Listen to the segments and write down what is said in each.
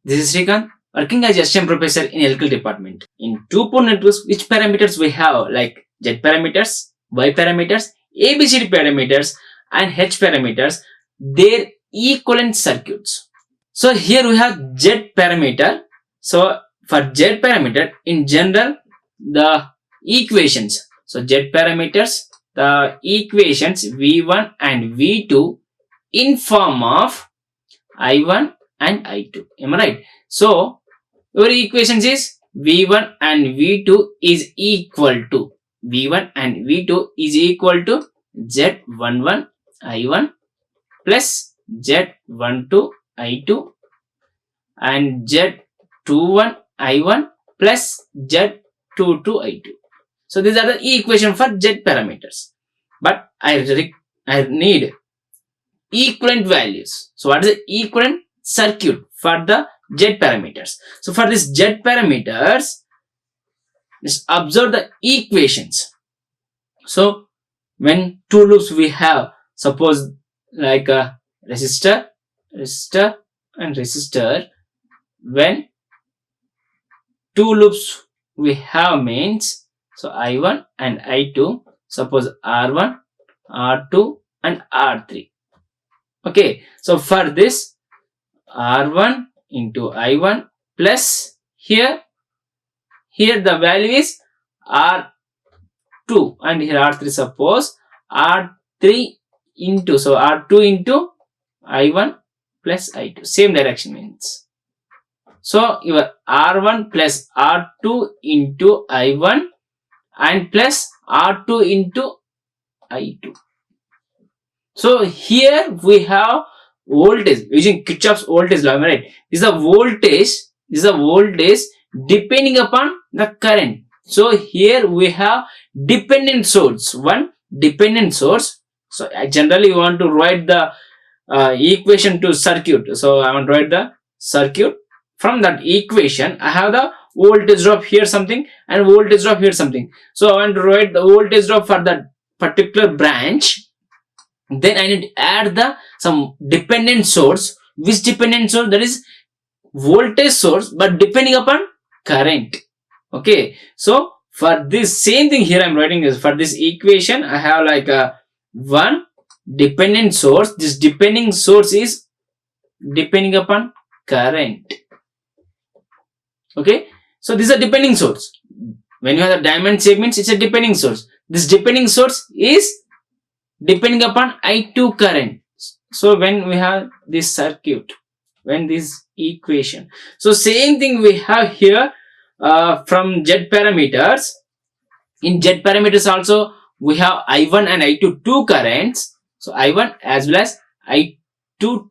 This is Srikanth, working as STM professor in electrical department. In two-port networks, which parameters we have like Z parameters, Y parameters, ABCD parameters and H parameters, their equivalent circuits. So here we have Z parameter. So for Z parameter, in general, the equations. So Z parameters, the equations V1 and V2 in form of I1 and I2. Am I right? So your equations is V1 and V2 is equal to V1 and V2 is equal to Z11 I1 plus Z12 I2 and Z21 I1 plus Z22 I2. So these are the equation for Z parameters. But I need equivalent values. So what is the equivalent circuit for the Z parameters? So for this Z parameters, just observe the equations. So when two loops we have, suppose like a resistor and resistor, when two loops we have means, so I1 and I2, suppose R1, R2 and R3. Okay, so for this R1 into I1 plus here the value is R2 and here R3, suppose R3 into, so R2 into I1 plus I2, same direction means. So your R1 plus R2 into I1 and plus R2 into I2. So here we have voltage using Kirchhoff's voltage law, right? This is a voltage depending upon the current. So here we have dependent source, one dependent source. So I generally want to write the equation to circuit. So I want to write the circuit. From that equation, I have the voltage drop here something and voltage drop here something. So I want to write the voltage drop for that particular branch. Then I need to add the some dependent source. Which dependent source? That is voltage source, but depending upon current. Okay. So for this same thing here, I'm writing is for this equation. I have like a one dependent source. This depending source is depending upon current. Okay. So this is a depending source. When you have the diamond shape means it's a depending source. This depending source is depending upon I2 current. So when we have this circuit, when this equation, so same thing we have here from Z parameters. In Z parameters also we have I1 and I2 two currents. So I1 as well as I2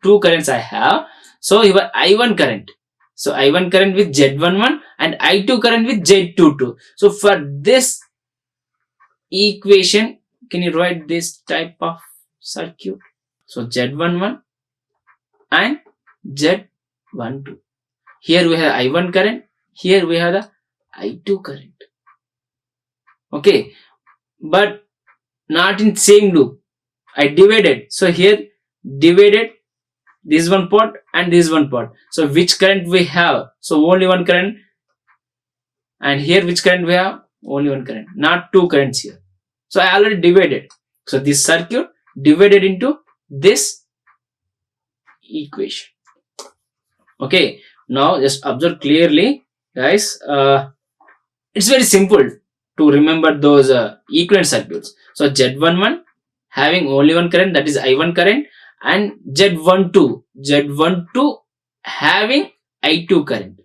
two currents I have. So your I1 current. So I1 current with Z11 and I2 current with Z22. So for this equation, can you write this type of circuit? So Z11 and Z12. Here we have I1 current. Here we have the I2 current. Okay, but not in same loop. I divided. So here divided this one port and this one port. So which current we have? So only one current. And here which current we have? Only one current. Not two currents here. So I already divided. So this circuit divided into this equation. Okay. Now just observe clearly, guys. It's very simple to remember those equivalent circuits. So Z11 having only one current, that is I1 current, and Z12 having I2 current.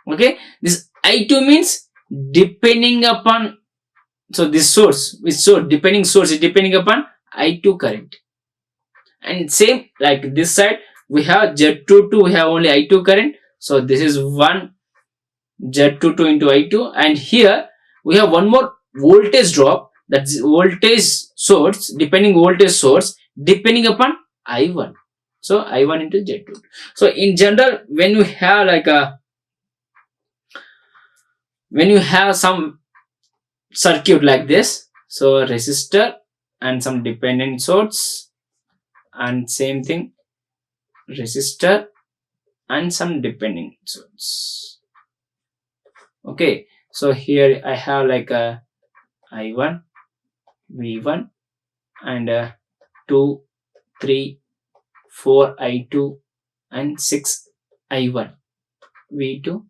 Okay. This I2 means depending upon, so this source, which source, depending source is depending upon I2 current. And same like this side, we have Z22, we have only I2 current. So this is one Z22 into I2. And here we have one more voltage drop, that's voltage source, depending voltage source, depending upon I1. So I1 into Z22. So in general, when you have like when you have some circuit like this, so a resistor and some dependent source and same thing resistor and some depending source. Okay, so here I have like a I1, V1, and 2, 3, 4 I2 and 6 I1, V2.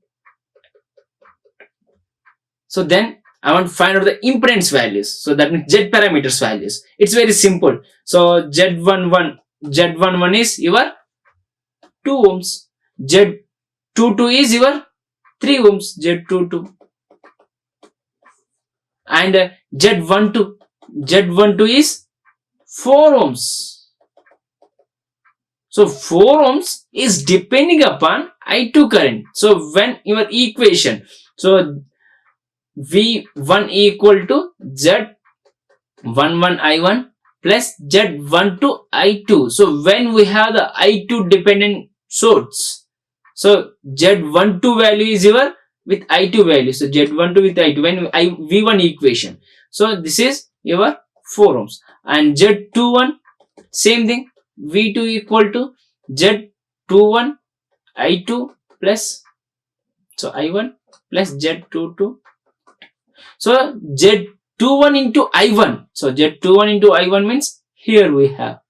So then I want to find out the impedance values. So that means Z parameters values. It's very simple. So Z11 is your 2 ohms. Z22 is your 3 ohms. Z22 and Z12 is 4 ohms. So 4 ohms is depending upon I2 current. So when your equation, so V1 equal to Z11 I1 plus Z12 I2. So when we have the I2 dependent source, so Z12 value is your with I2 value. So Z12 with I2 when V1 equation. So this is your 4 ohms and Z21 same thing. V2 equal to Z21 I2 plus so I1 plus Z22. So Z21 into I1. So Z21 into I1 means here we have.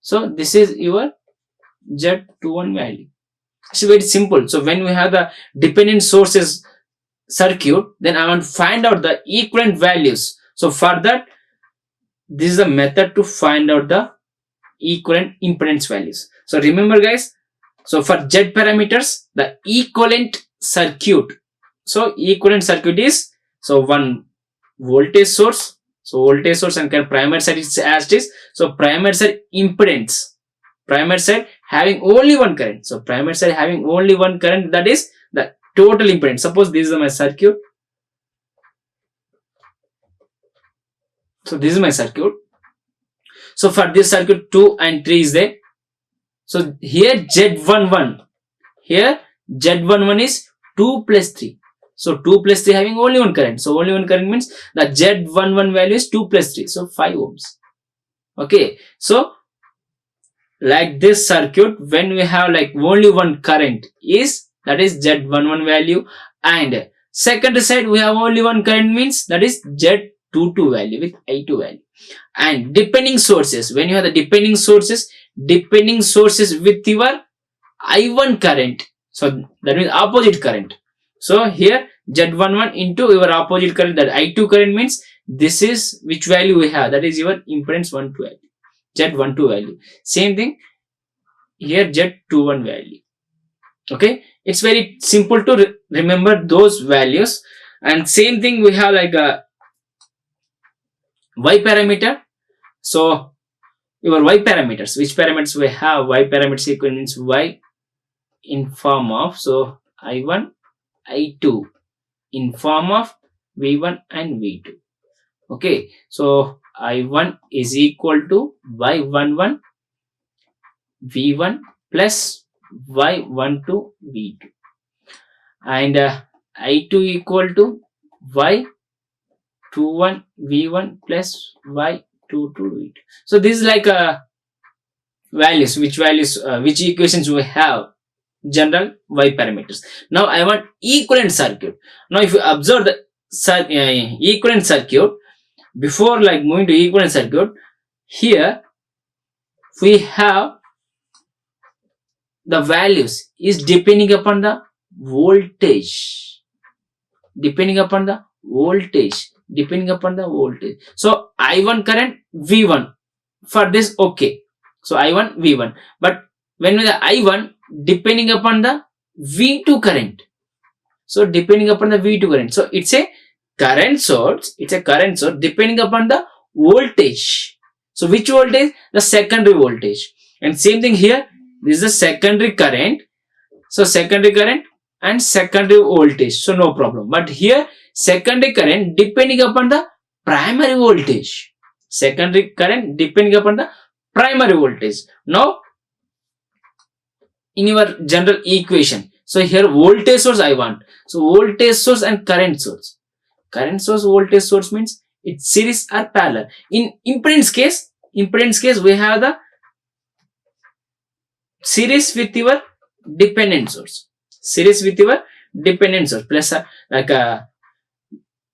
So this is your Z21 value. It's very simple. So when we have the dependent sources circuit, then I want to find out the equivalent values. So for that, this is a method to find out the equivalent impedance values. So remember guys, so for Z parameters, the equivalent circuit. So equivalent circuit is so one voltage source. So voltage source and primary side is as it is. So primary side impedance. Primary side having only one current. So primary side having only one current, that is the total impedance. Suppose this is my circuit. So this is my circuit. So for this circuit 2 and 3 is there. So here Z11. Here Z11 is 2 plus 3. So 2 plus 3 having only one current. So only one current means the Z11 value is 2 plus 3. So 5 ohms. Okay. So like this circuit, when we have like only one current is that is Z11 value, and secondary side we have only one current means that is Z22 value with I2 value. And depending sources, when you have the depending sources with your I1 current, so that means opposite current. So here Z11 into your opposite current, that I2 current means this is which value we have, that is your impedance 12 value, Z12 value. Same thing here, Z21 value. Okay, it's very simple to remember those values. And same thing we have like a Y parameter. So your Y parameters, which parameters we have? Y parameter sequence means Y in form of so I1, I2 in form of V1 and V2. Okay, so I1 is equal to Y11 V1 plus Y12 V2 and I2 equal to Y21 V1 plus Y22 V2. So this is like values, which equations we have, general Y parameters. Now I want equivalent circuit. Now if you observe the equivalent circuit, before like moving to equivalent circuit, here we have the values is depending upon the voltage. So I1 current V1 for this, okay. So I1 V1, but when the I1 depending upon the V2 current. So depending upon the V2 current. So it's a current source. Depending upon the voltage. So which voltage? The secondary voltage. And same thing here. This is the secondary current. So secondary current and secondary voltage. So no problem. But here secondary current depending upon the primary voltage. Secondary current depending upon the primary voltage. Now in your general equation, so here voltage source I want. So voltage source and current source. Current source, voltage source means it's series or parallel. In impedance case we have the series with your dependent source. Series with your dependent source plus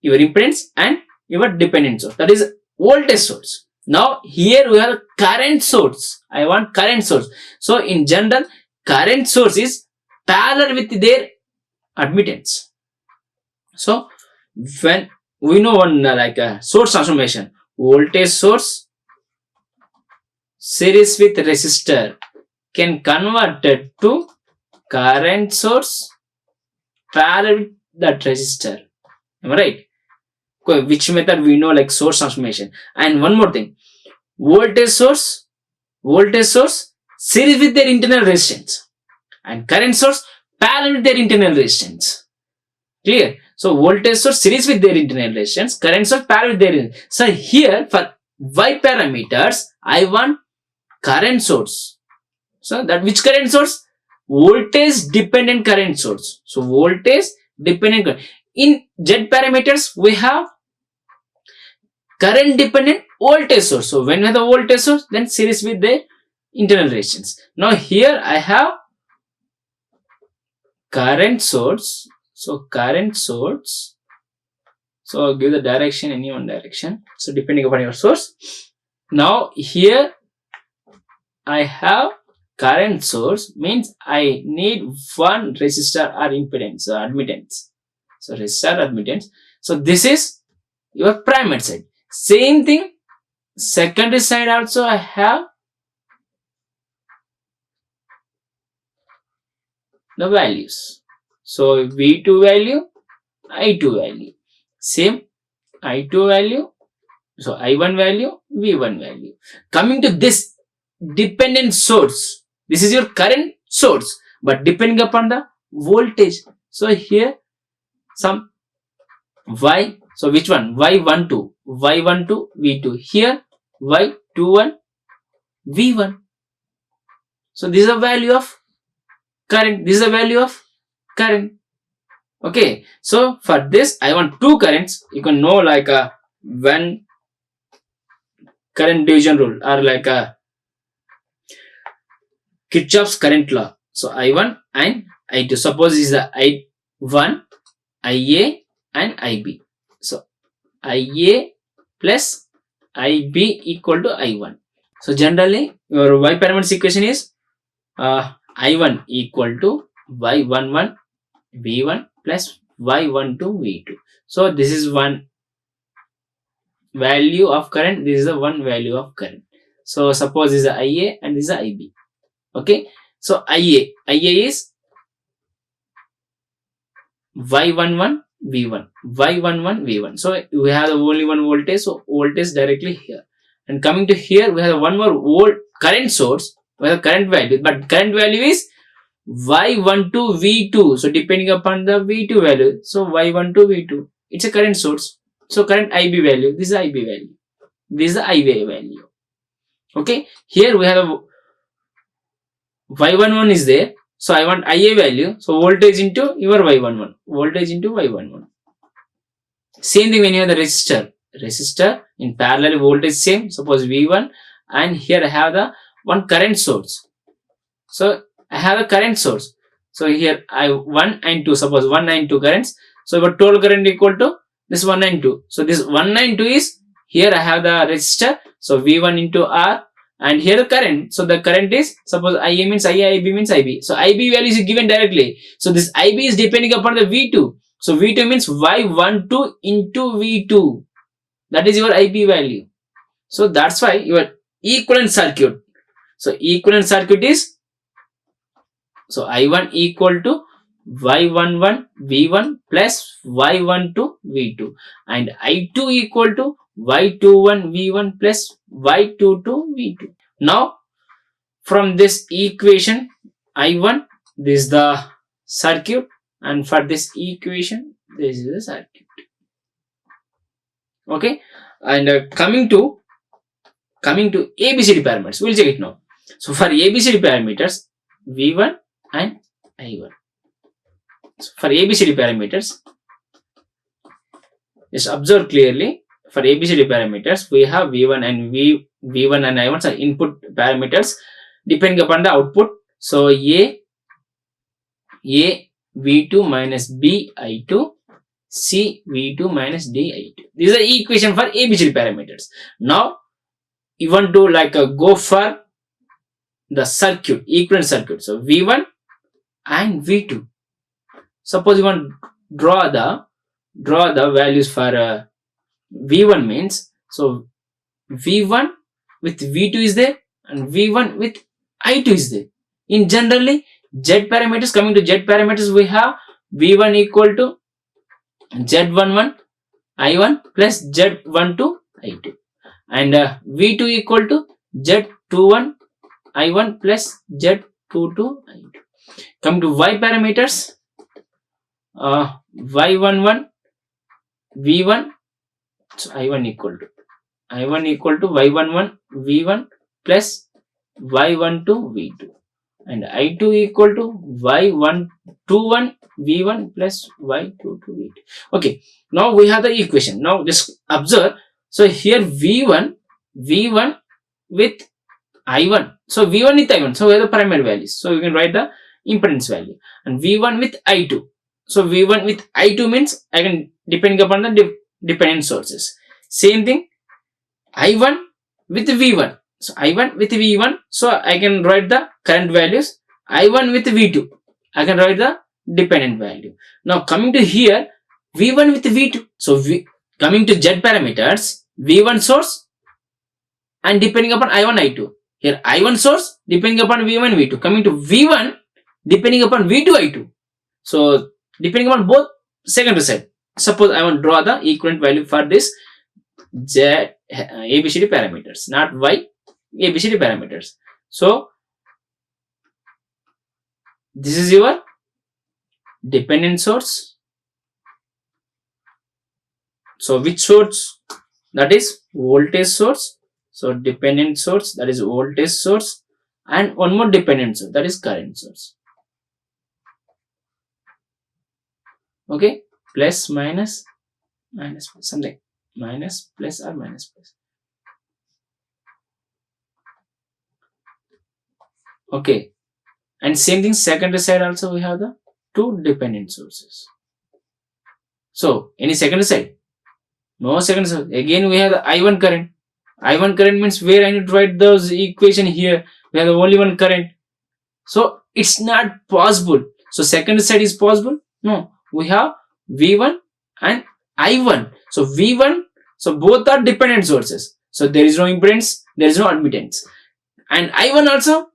your impedance and your dependent source, that is voltage source. Now here we have current source. I want current source. So in general, current source is parallel with their admittance. So when we know one source transformation, voltage source series with resistor can convert it to current source parallel with that resistor. Am I right? Which method we know, like source transformation. And one more thing, voltage source series with their internal resistance, and current source parallel with their internal resistance. Clear? So voltage source series with their internal resistance, current source parallel with their. So here for Y parameters, I want current source. So that which current source? Voltage dependent current source. So voltage dependent current. In Z parameters, we have current dependent voltage source. So when we have the voltage source, then series with the internal resistance. Now here I have current source. So current source. So I'll give the direction, any one direction. So depending upon your source. Now here I have current source, means I need one resistor or impedance or admittance. So resistor admittance. So this is your primary side. Same thing, secondary side also I have the values. So V2 value, I2 value. Same I2 value, so I1 value, V1 value. Coming to this dependent source, this is your current source, but depending upon the voltage. So here some Y, so which one? Y12, Y12, V2. Here Y21, V1. So this is the value of current, this is the value of current. Okay, so for this I want two currents. You can know like when current division rule or like Kirchhoff's current law. So I1 and I2. Suppose this is the I1, IA and IB. So IA plus IB equal to I1. So generally your Y parameters equation is I1 equal to Y11 V1 plus Y12 V2. So this is one value of current, this is the one value of current. So suppose this is the IA and this is the IB. Okay, so IA is Y11 V1, Y11 V1. So we have only one voltage, so voltage directly here. And coming to here, we have one more current source, we have current value, but current value is Y12 V2. So depending upon the V2 value, so Y12 V2, it's a current source. So current IB value, this is IB value, this is the IB value. Okay, here we have a Y11 is there. So I want IA value. So voltage into your Y11, voltage into Y11. Same thing when you have the resistor in parallel, voltage same. Suppose V1, and here I have the one current source. So I have a current source. So here I 1 and 2. Suppose 1 and 2 currents. So your total current equal to this 1 and 2. So this 1 and 2 is here I have the resistor. So V1 into R. And here the current, so the current is, suppose IA means IA, IB means IB. So IB value is given directly. So this IB is depending upon the V2. So V2 means Y12 into V2. That is your IB value. So that's why your equivalent circuit. So equivalent circuit is, so I1 equal to Y11 V1 plus Y12 V2. And I2 equal to Y21 V1 plus Y22 V2. Now from this equation I1, this is the circuit, and for this equation this is the circuit. Okay, and coming to ABCD parameters, we'll check it now. So for ABCD parameters, V1 and I1. So for ABCD parameters, just observe clearly. For ABCD parameters, we have V1 and V1 and I1 are input parameters depending upon the output. So A, A V2 minus B I2, C V2 minus D I2. This is the equation for ABCD parameters. Now you want to go for the circuit, equivalent circuit. So V1 and V2. Suppose you want to draw the values for V1 means, so V1 with V2 is there and V1 with I2 is there. In generally Z parameters, coming to Z parameters, we have V1 equal to Z11 I1 plus Z12 I2 and V2 equal to Z21 I1 plus Z22 I2. Coming to Y parameters, Y11 V1, so I1 equal to Y11 V1 plus Y12 V2 and I2 equal to Y21 V1 plus Y22 V2. Okay, now we have the equation. Now just observe. So here V1 with I1. So V1 with I1. So we have the primary values. So you can write the impedance value. And V1 with I2. So V1 with I2 means I can depending upon the dependent sources. Same thing. I1 with V1. So I1 with V1. So I can write the current values. I1 with V2. I can write the dependent value. Now coming to here, V1 with V2. So coming to Z parameters, V1 source and depending upon I1, I2. Here I1 source depending upon V1, V2. Coming to V1 depending upon V2, I2. So depending upon both secondary side. Suppose I want to draw the equivalent value for this Z ABCD parameters, not Y ABCD parameters. So this is your dependent source. So which source? That is voltage source. So dependent source, that is voltage source, and one more dependent source, that is current source. Okay, plus minus plus, something minus plus or minus plus. Okay, and same thing secondary side also we have the two dependent sources. So any secondary side? No secondary side. Again we have the I1 current. I1 current means where I need to write those equation here. We have the only one current. So it's not possible. So secondary side is possible? No. We have V1 and I1. So V1, so both are dependent sources. So there is no impedance, there is no admittance. And I1 also,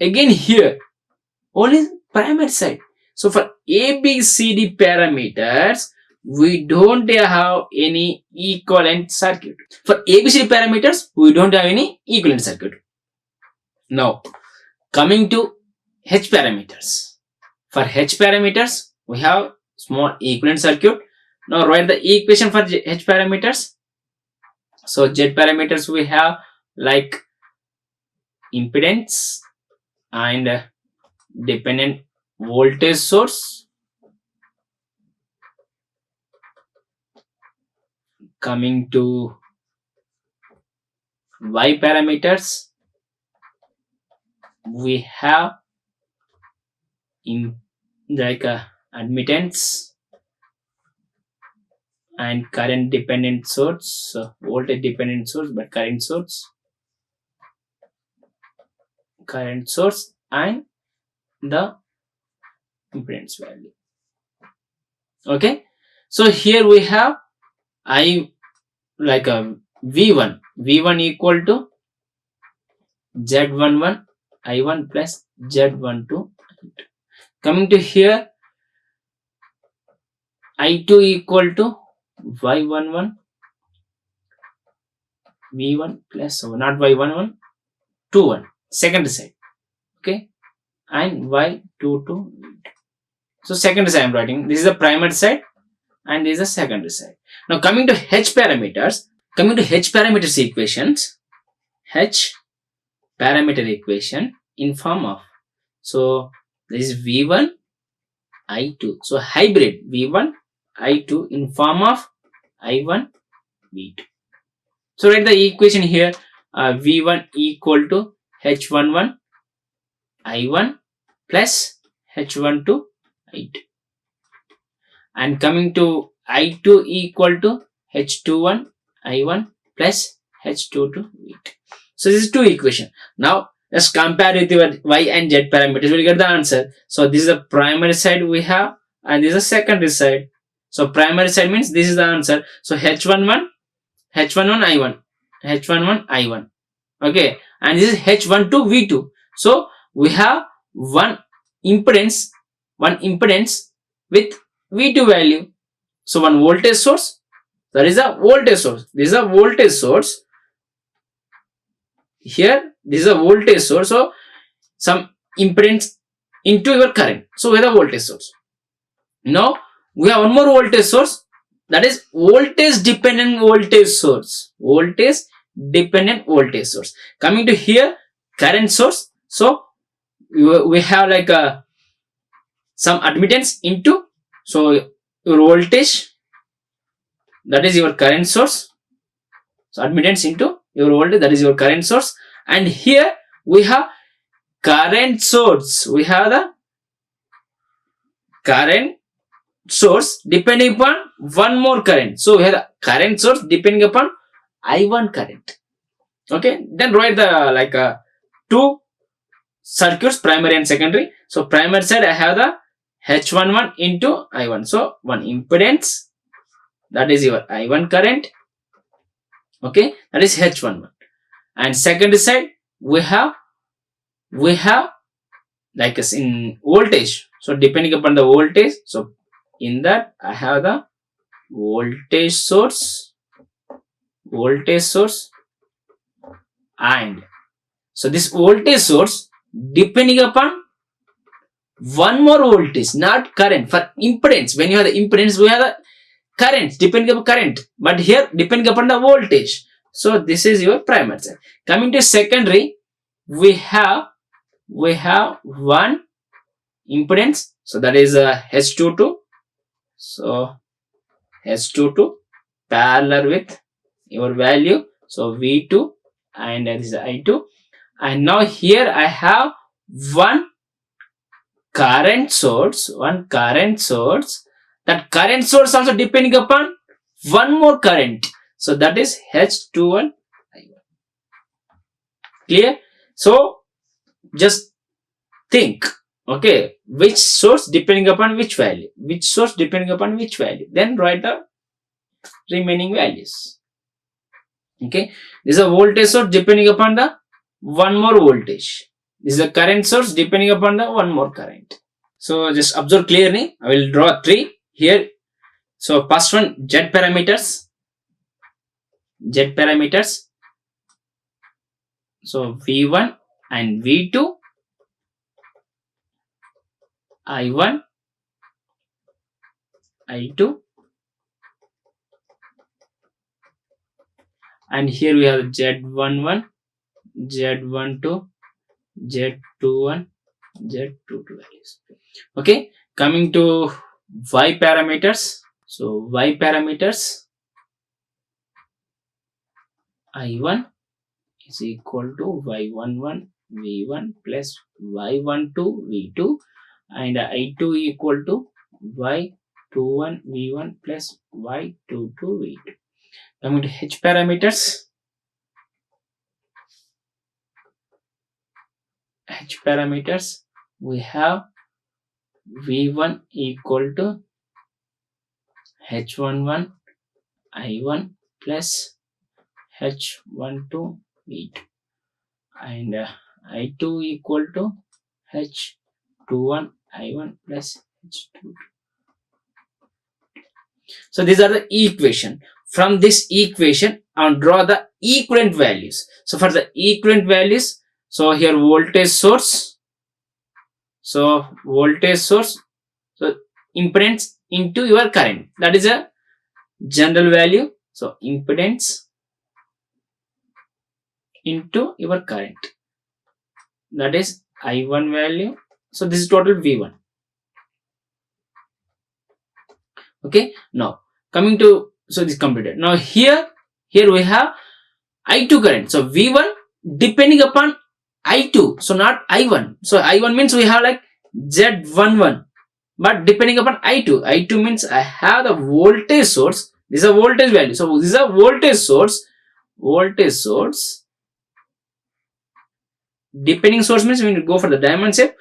again here, only primary side. So for ABCD parameters, we don't have any equivalent circuit. For ABCD parameters, we don't have any equivalent circuit. Now, coming to H parameters. For H parameters, we have small equivalent circuit. Now write the equation for H parameters. So Z parameters we have like impedance and dependent voltage source. Coming to Y parameters, we have in admittance and current dependent source, so voltage dependent source but current source and the impedance value. Okay, so here we have I V1 equal to Z11 I1 plus Z12. Coming to here, I2 equal to Y11 V1 plus, so not Y11 21 secondary side. Okay, and Y22. So secondary side I am writing. This is the primary side and this is the secondary side. Now coming to H parameters, equations, H parameter equation in form of, so this is V1 I2. So hybrid V1 I2 in form of I1 V2. So write the equation here, V1 equal to H11 I1 plus H12 I2. And coming to I2 equal to H21 I1 plus H22 V2. So this is two equation. Now let's compare with your Y and Z parameters. We'll get the answer. So this is the primary side we have, and this is the secondary side. So primary side means this is the answer. So H11 I1, H11 I1. Okay, and this is H12 V2. So we have one impedance with V2 value. So one voltage source, that is a voltage source. This is a voltage source. Here, this is a voltage source. So some impedance into your current. So we have a voltage source. Now we have one more voltage source, that is voltage dependent voltage source. Voltage dependent voltage source. Coming to here, current source. So we have like some admittance into, so your voltage, that is your current source. So admittance into your voltage, that is your current source. And here we have current source. We have the current source depending upon one more current. So we have the current source depending upon I1 current. Okay, then write the two circuits, primary and secondary. So primary side I have the H11 into I1. So one impedance, that is your I1 current. Okay, that is H11. And secondary side we have like in voltage. So depending upon the voltage, so in that I have the voltage source, and so this voltage source depending upon one more voltage, not current. For impedance, when you have the impedance, we have the current depending upon current, but here depending upon the voltage. So this is your primary side. Coming to secondary, we have one impedance, so that is H22. So H22 parallel with your value, so V2, and this is I2. And now here I have one current source. That current source also depending upon one more current, so that is H21 I1. Clear? So just think, okay, which source depending upon which value, then write the remaining values. Okay, this is a voltage source depending upon the one more voltage. This is a current source depending upon the one more current. So just observe clearly. I will draw three here. So first one, Z parameters. So V1 and V2, I1, I2, and here we have Z11, Z12, Z21, Z22 values. Okay, coming to Y parameters. So Y parameters, I1 is equal to Y11 V1 plus Y12 V2, and I2 equal to Y21 V1 plus Y22 V2. Coming to H parameters, we have V1 equal to H11 I1 plus H12 V2, and I2 equal to H21 I1 plus H22. So these are the equation. From this equation, I'll draw the equivalent values. So for the equivalent values, so here voltage source. So impedance into your current, that is a general value. So impedance into your current, that is I1 value. So this is total V1. Okay, now coming to, so this completed. Now here we have I2 current. So V1 depending upon I2, so not I1. So I1 means we have like Z11. but depending upon I2 means I have the voltage source. This is a voltage value. So this is a voltage source. Depending source means we need to go for the diamond shape.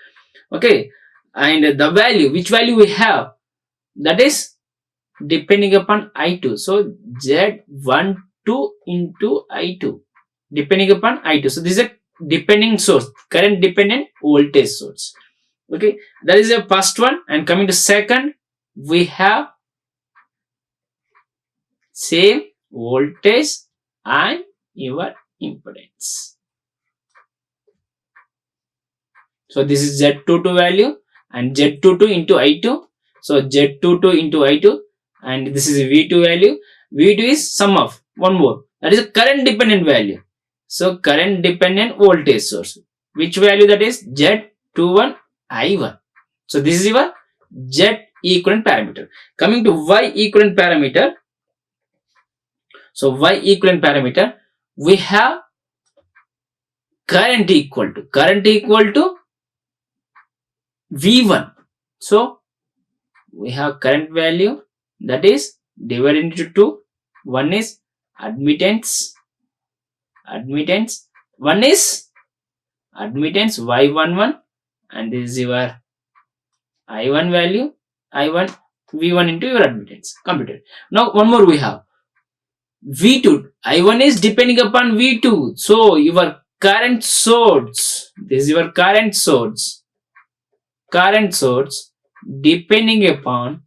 Okay, and the value, which value we have, that is depending upon I2. So Z12 into I2, depending upon I2. So this is a depending source, current dependent voltage source. Okay, that is the first one. And coming to second, we have same voltage and your impedance. So this is Z22 value and Z22 into I2. So Z22 into I2, and this is V2 value. V2 is sum of one more, that is a current dependent value. So current dependent voltage source, which value, that is Z21 I1. So this is your Z equivalent parameter. Coming to Y equivalent parameter. So Y equivalent parameter, we have current equal to V1. So we have current value, that is divided into 2. One is admittance. One is admittance Y11, and this is your I1 value, I1 V1 into your admittance. Completed. Now one more we have V2. I1 is depending upon V2. So your current source, this is your current source depending upon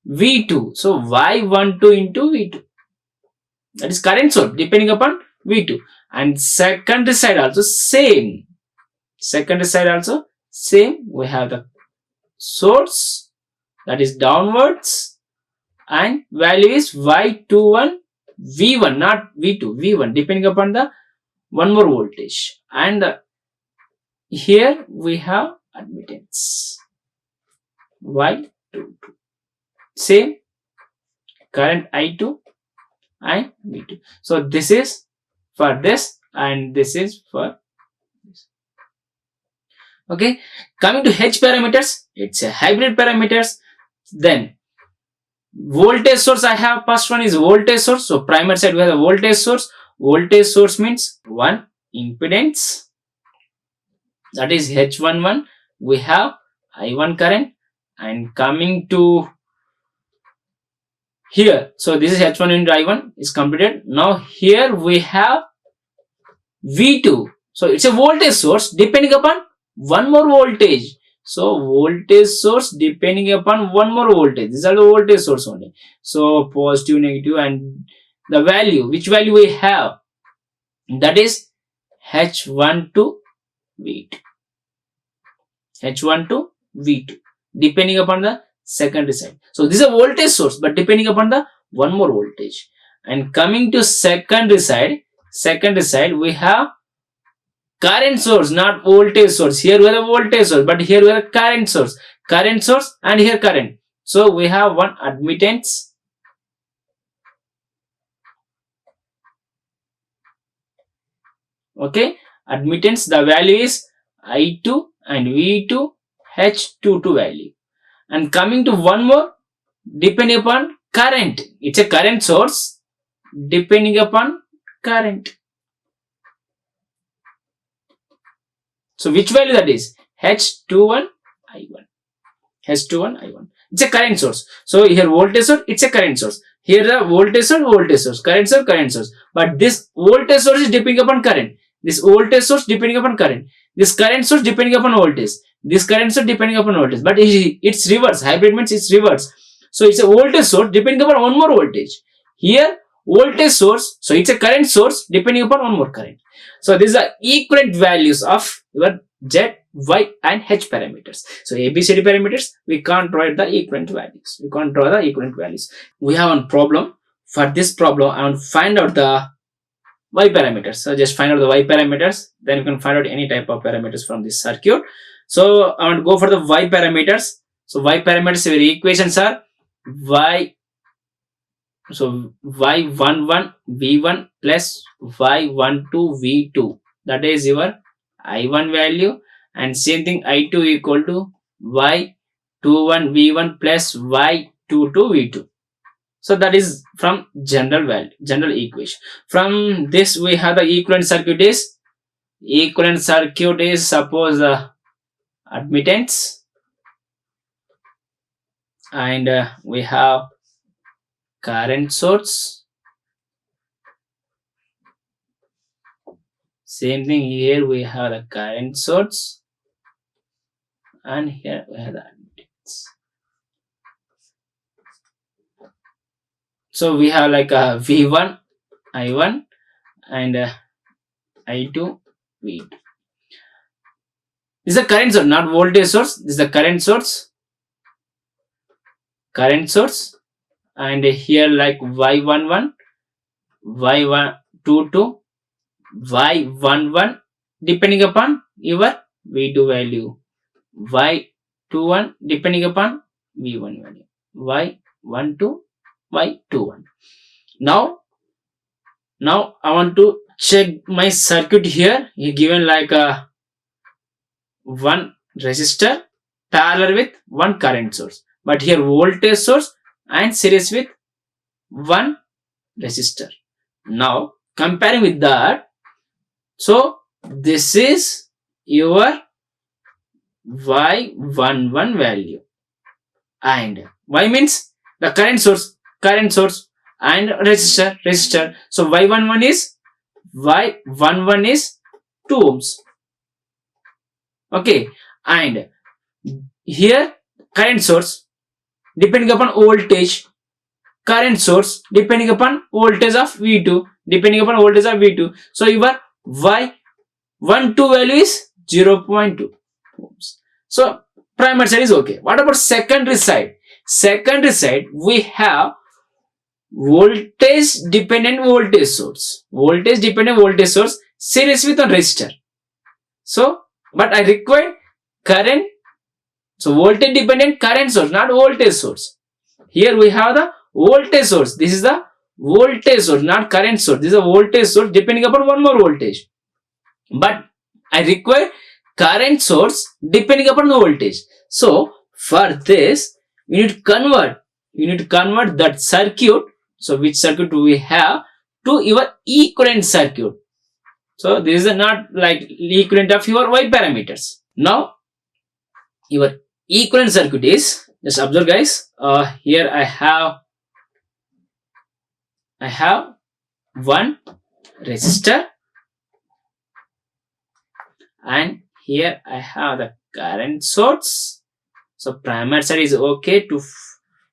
V2. So Y12 into V2, that is current source depending upon V2. And secondary side also same. We have the source, that is downwards, and value is Y21 V1, not V2, V1, depending upon the one more voltage. And here we have admittance Y22, same current I2 and V2. So this is for this, and this is for this. Okay, coming to H parameters, it's a hybrid parameters. Then voltage source, I have first one is voltage source. So primary side we have a voltage source. Voltage source means one impedance, that is H11. We have I1 current, and coming to here, so this is H1 into I1 is completed. Now here we have V2. So it's a voltage source depending upon one more voltage. So voltage source depending upon one more voltage. These are the voltage source only. So positive, negative, and the value, which value we have, that is H1 to V2. H1 to V2 depending upon the secondary side. So this is a voltage source, but depending upon the one more voltage. And coming to secondary side, we have current source, not voltage source. Here we have a voltage source, but here we have a current source, and here current. So we have one admittance, okay, admittance, the value is I2 and V2 H22 value. And coming to one more, depending upon current, it's a current source depending upon current. So which value, that is H21 I1. It's a current source. So here voltage source, it's a current source. Here the voltage source, current source. But this voltage source is depending upon current. This voltage source depending upon current. This current source depending upon voltage. This current source depending upon voltage. But it's reverse. Hybrid means it's reverse. So it's a voltage source depending upon one more voltage. Here voltage source, so it's a current source depending upon one more current. So these are equivalent values of your Z, Y, and H parameters. So ABCD parameters, we can't draw the equivalent values. We have one problem. For this problem, I want to find out the Y parameters. So just find out the Y parameters. Then you can find out any type of parameters from this circuit. So I want to go for the Y parameters. So Y parameters, your equations are Y. So Y11 V1 plus Y12 V2. That is your I1 value, and same thing I2 equal to Y12 21 V1 plus Y22 V2. So that is from general value, general equation. From this we have the equivalent circuit is suppose admittance, and we have current source. Same thing here, we have the current source, and here we have the admittance. So we have like a V1 I1 and I2 V2. This is the current source, not voltage source. This is the current source, and here like Y11, Y22, Y11 depending upon your V2 value, Y21 depending upon V1 value, Y12, Y21. Now I want to check my circuit here. He given like a one resistor parallel with one current source, but here voltage source and series with one resistor. Now comparing with that, so this is your Y11 value, and Y means the current source, and resistor. So Y11 is 2 ohms. Okay, and here current source depending upon voltage, current source depending upon voltage of V2, So your Y12 value is 0.2 ohms. So primary side is okay. What about secondary side? Secondary side we have voltage dependent voltage source, series with a resistor. So but I require current, so voltage dependent current source, not voltage source. Here we have the voltage source. This is the voltage source, not current source. This is a voltage source depending upon one more voltage. But I require current source depending upon the voltage. So for this, you need to convert that circuit. So which circuit do we have to your equivalent circuit? So this is not like equivalent of your Y parameters. Now your equivalent circuit is, just observe guys, here I have one resistor, and here I have the current source. So primary side is okay to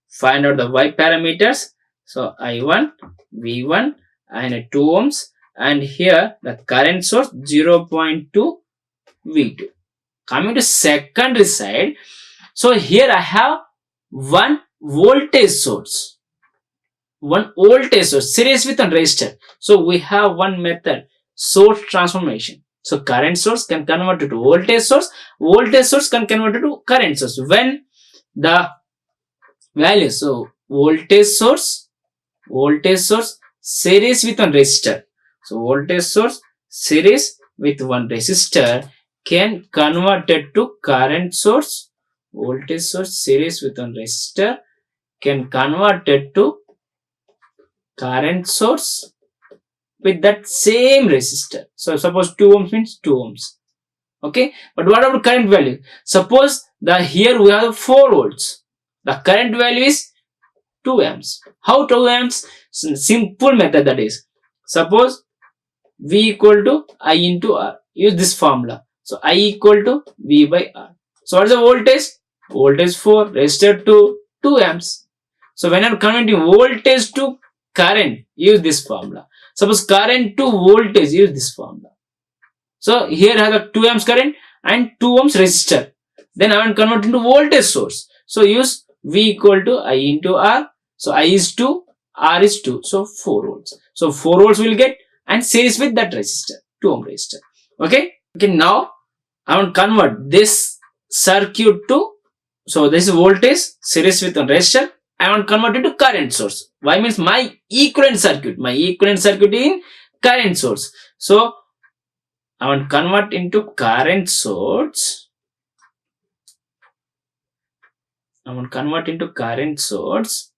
find out the Y parameters. So I1, V1 and 2 ohms, and here the current source 0.2 V2. Coming to secondary side, so here I have one voltage source, series with a resistor. So we have one method, source transformation. So current source can convert it to voltage source can convert it to current source when the value, so voltage source series with one resistor. So voltage source series with one resistor can convert it to current source. Voltage source series with one resistor can convert it to current source with that same resistor. So suppose 2 ohms means 2 ohms. Okay, but what about current value? Suppose here we have 4 volts. The current value is 2 amps. How 2 amps? Simple method, that is, suppose V equal to I into R. Use this formula. So I equal to V by R. So what is the voltage? Voltage 4, resistor 2 amps. So when I'm converting voltage to current, use this formula. Suppose current to voltage, use this formula. So here I have a 2 amps current and 2 ohms resistor. Then I want to convert into voltage source. So use V equal to I into R. So I is 2, R is 2. So 4 volts. So 4 volts will get, and series with that resistor, 2 ohm resistor. Okay. Now I want to convert this circuit to, so this is voltage series with a resistor. I want to convert it to current source. Why means my equivalent circuit in current source. So I want to convert into current source. I want to convert into current source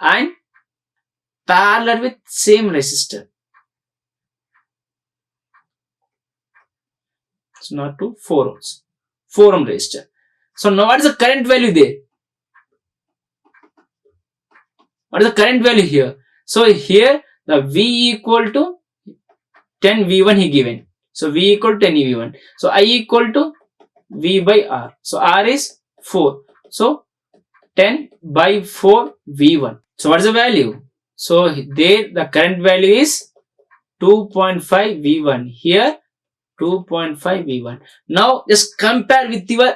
and parallel with same resistor. So not to 4 ohms. 4 ohm resistor. So now what is the current value there? What is the current value here? So here the V equal to 10 V1 he given. So V equal to 10 V1. So I equal to V by R. So R is 4. So 10 by 4 V1. So what is the value? So there the current value is 2.5 V1. Here 2.5 V1. Now just compare with your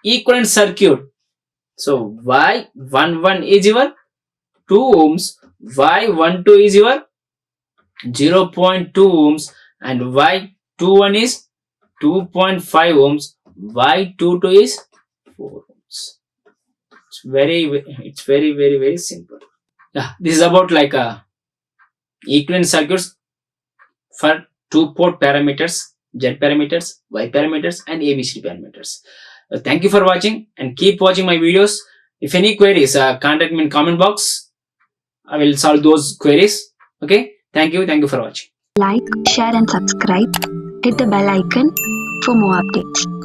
equivalent circuit. So Y11 is your 2 ohms, Y12 is your 0.2 ohms, and Y21 is 2.5 ohms, Y22 is 4 ohms. It's very simple. Yeah, this is about like a equivalent circuits for 2-port parameters, Z parameters, Y parameters, and ABCD parameters. Thank you for watching and keep watching my videos. If any queries, contact me in comment box. I will solve those queries. Okay. Thank you for watching. Like, share and subscribe. Hit the bell icon for more updates.